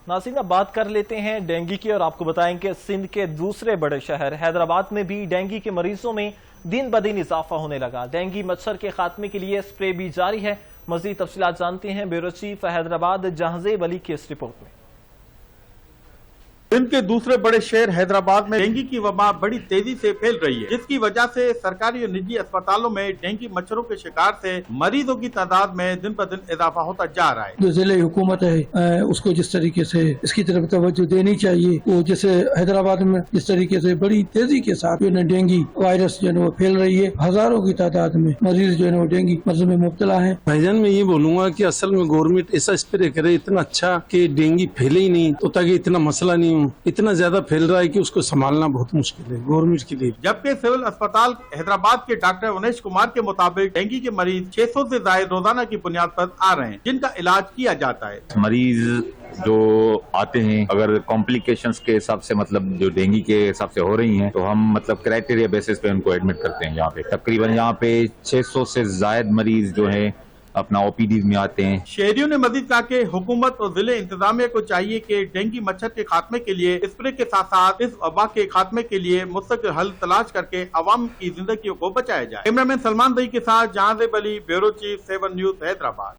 नाज़रीन, अब बात कर लेते हैं डेंगू की और आपको बताएं कि सिंध के दूसरे बड़े शहर हैदराबाद में भी डेंगू के मरीजों में दिन ब दिन इजाफा होने लगा। डेंगू मच्छर के खात्मे के लिए स्प्रे भी जारी है। मजीद तफसीलात जानते हैं ब्यूरो चीफ हैदराबाद जहांजेब अली की इस रिपोर्ट में। सिंध के दूसरे बड़े शहर हैदराबाद में डेंगू की वबा बड़ी तेजी से फैल रही है, जिसकी वजह से सरकारी और निजी अस्पतालों में डेंगू मच्छरों के शिकार से मरीजों की तादाद में दिन ब दिन इजाफा होता जा रहा है। जो जिले हुकूमत है उसको जिस तरीके से इसकी तरफ तवज्जो देनी चाहिए, वो जैसे हैदराबाद में जिस तरीके से बड़ी तेजी के साथ जो है डेंगू वायरस जो है वो फैल रही है, हजारों की तादाद में मरीज जो है वो डेंगू मर्ज में मुब्तला है। भाईजान, मैं ये बोलूंगा कि असल में गवर्नमेंट ऐसा स्प्रे करे इतना अच्छा कि डेंगू फैले ही नहीं, तो ताकि इतना मसला नहीं हो। इतना ज्यादा फैल रहा है कि उसको संभालना बहुत मुश्किल है गवर्नमेंट के लिए। जबकि सिविल अस्पताल हैदराबाद के डॉक्टर उनेश कुमार के मुताबिक डेंगू के मरीज 600 से ज्यादा रोजाना की बुनियाद पर आ रहे हैं, जिनका इलाज किया जाता है। मरीज जो आते हैं अगर कॉम्प्लिकेशंस के हिसाब से मतलब जो डेंगू के हिसाब से हो रही हैं, तो हम मतलब क्राइटेरिया बेसिस पे उनको एडमिट करते हैं। यहाँ पे तकरीबन यहाँ पे 600 से ज्यादा मरीज जो है अपना ओपीडी में आते हैं। शहरियों ने मजीद कहा कि हुकूमत और जिले इंतजामिया को चाहिए कि डेंगू मच्छर के खात्मे के लिए स्प्रे के साथ साथ इस वबा के खात्मे के लिए मुस्तकिल हल तलाश करके अवाम की जिंदगी को बचाया जाए। कैमरामैन सलमान दई के साथ Jahanzeb Ali, bureau chief 7 news Hyderabad.